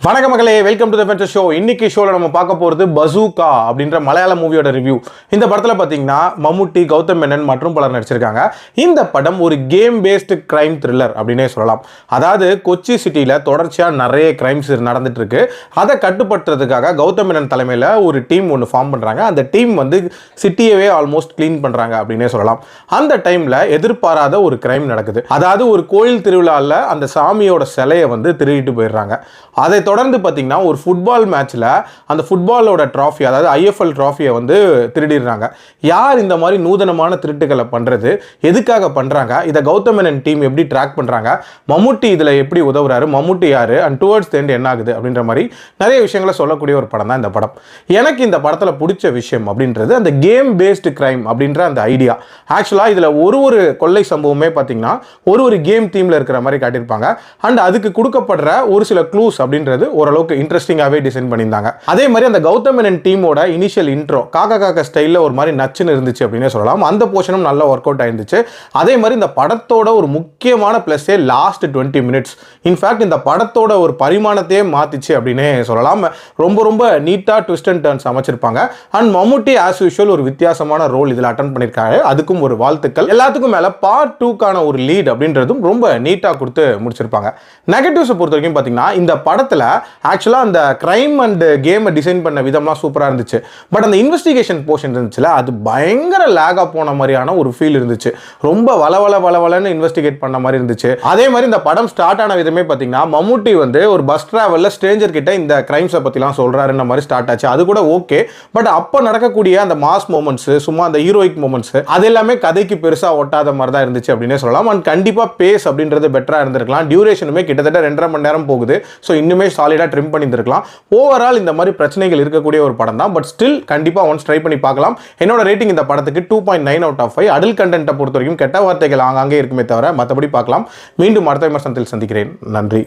வணக்கம் மக்களே, welcome to the Fender show. இன்னைக்கு ஷோல நம்ம பார்க்க போறது பசூகா அப்படின்ற மலையாள மூவியோட ரிவ்யூ. இந்த படத்துல பாத்தீங்கன்னா மம்முட்டி, கௌதம் மேனன் மற்றும் பலர் நடிச்சிருக்காங்க. இந்த படம் ஒரு கேம் பேஸ்டு கிரைம் த்ரில்லர் அப்படின்னே சொல்லலாம். அதாவது கொச்சி சிட்டியில தொடர்ச்சியா நிறைய கிரைம்ஸ் நடந்துட்டு இருக்கு. அதை கட்டுப்படுத்துறதுக்காக கௌதம் மேனன் தலைமையில ஒரு டீம் ஒன்று ஃபார்ம் பண்றாங்க. அந்த டீம் வந்து சிட்டியவே ஆல்மோஸ்ட் கிளீன் பண்றாங்க அப்படின்னே சொல்லலாம். அந்த டைம்ல எதிர்பாராத ஒரு கிரைம் நடக்குது. அதாவது ஒரு கோயில் திருவிழாவில் அந்த சாமியோட சிலையை வந்து திருடிட்டு போயிடுறாங்க. அதை தொடர்ந்து பார்த்தீங்கன்னா ஒரு ஃபுட்பால் மேட்ச்சில் அந்த ஃபுட்பாலோட ட்ராஃபி, அதாவது ஐஎஃப்எல் ட்ராஃபியை வந்து திருடிடுறாங்க. யார் இந்த மாதிரி நூதனமான திருட்டுகளை பண்ணுறது, எதுக்காக பண்ணுறாங்க, இதை கௌதம் மேனன் டீம் எப்படி ட்ராக் பண்ணுறாங்க, மம்முட்டி இதில் எப்படி உதவுறாரு, மம்முட்டி யார், அண்ட் டுவர்ட்ஸ் தி எண்ட் என்ன ஆகுது அப்படின்ற மாதிரி நிறைய விஷயங்களை சொல்லக்கூடிய ஒரு படம் தான் இந்த படம். எனக்கு இந்த படத்தில் பிடிச்ச விஷயம் அப்படின்றது அந்த கேம் பேஸ்டு கிரைம் அப்படின்ற அந்த ஐடியா. ஆக்சுவலாக இதில் ஒரு கொள்ளை சம்பவமே பார்த்தீங்கன்னா ஒரு கேம் தீமில் இருக்கிற மாதிரி காட்டியிருப்பாங்க. அண்ட் அதுக்கு கொடுக்கப்படுற ஒரு சில க்ளூஸ் அப்படின்றது ஓரளவுக்கு இன்ட்ரெஸ்டிங்காகவே டிசைன் பண்ணியிருந்தாங்க. அதே மாதிரி அந்த கௌதம் மேனன் டீமோட இனிஷியல் இன்ட்ரோ காக்கா ஸ்டைலில் ஒரு மாதிரி நச்சுன்னு இருந்துச்சு அப்படின்னே சொல்லலாம். அந்த போர்ஷனும் நல்லா ஒர்க் அவுட் ஆயிருந்துச்சு. அதே மாதிரி இந்த படத்தோட ஒரு முக்கியமான பிளஸே லாஸ்ட் 20 மினிட்ஸ். இன்ஃபேக்ட் இந்த படத்தோட ஒரு பரிமாணத்தையே மாத்திச்சு அப்படின்னே சொல்லலாம். ரொம்ப நீட்டா ட்விஸ்ட் அண்ட் டர்ன்ஸ் அமைச்சிருப்பாங்க. அண்ட் மம்முட்டி ஆஸ் யூஷுவல் ஒரு வித்தியாசமான ரோல் இதில் அட்டன் பண்ணியிருக்காரு. அதுக்கும் ஒரு வாழ்த்துக்கள். எல்லாத்துக்கும் மேல பார்ட் 2க்கான ஒரு லீட் அப்படின்றதும் ரொம்ப நீட்டா கொடுத்து முடிச்சிருப்பாங்க. நெகட்டிவ்ஸை பொறுத்த வரைக்கும் பார்த்தீங்கன்னா இந்த படத்தில் ஆக்சுவலாக அந்த கிரைம் அண்ட் கேமை டிசைன் பண்ண விதம்லாம் சூப்பராக இருந்துச்சு. பட் அந்த இன்வெஸ்டிகேஷன் போர்ஷன் இருந்துச்சுல, அது பயங்கர லேகாக போன மாதிரியான ஒரு ஃபீல் இருந்துச்சு. ரொம்ப வளவலன்னு இன்வெஸ்டிகேட் பண்ண மாதிரி இருந்துச்சு. அதே மாதிரி இந்த படம் ஸ்டார்ட் ஆன விதமே பார்த்தீங்கன்னா மம்முட்டி வந்து ஒரு பஸ் டிராவலில் ஸ்ட்ரேஞ்சர் கிட்ட இந்த கிரைம்ஸை பற்றிலாம் சொல்கிறாருன்ற மாதிரி ஸ்டார்ட் ஆச்சு. அது கூட ஓகே. பட் அப்போ நடக்கக்கூடிய அந்த மாஸ் மூமெண்ட்ஸ், சும்மா அந்த ஹீரோயிக் மூமெண்ட்ஸ், அது எல்லாமே கதைக்கு பெருசாக ஒட்டாத மாதிரி தான் இருந்துச்சு அப்படின்னே சொல்லலாம். அண்ட் கண்டிப்பாக பேஸ் அப்படின்றது பெட்டராக இருந்திருக்கலாம். டியூரேஷனுமே கிட்டத்தட்ட 2.5 மணி நேரம் போகுது. ஸோ இன்னுமே சாலிடாக ட்ரிம் பண்ணியிருந்திருக்கலாம். ஓவரால் இந்த மாதிரி பிரச்சனைகள் இருக்கக்கூடிய ஒரு படம் தான். பட் ஸ்டில் கண்டிப்பாக ஒன்ஸ் ட்ரை பண்ணி பார்க்கலாம். என்னோட ரேட்டிங் இந்த படத்துக்கு 2.9 out of 5. அடல்ட் கண்டென்ட்டை பொறுத்த வரைக்கும் கெட்ட வார்த்தைகள் ஆங்காங்கே இருக்குமே தவிர மற்றபடி பார்க்கலாம். மீண்டும் அடுத்த விமர்சனத்தில் சந்திக்கிறேன். நன்றி.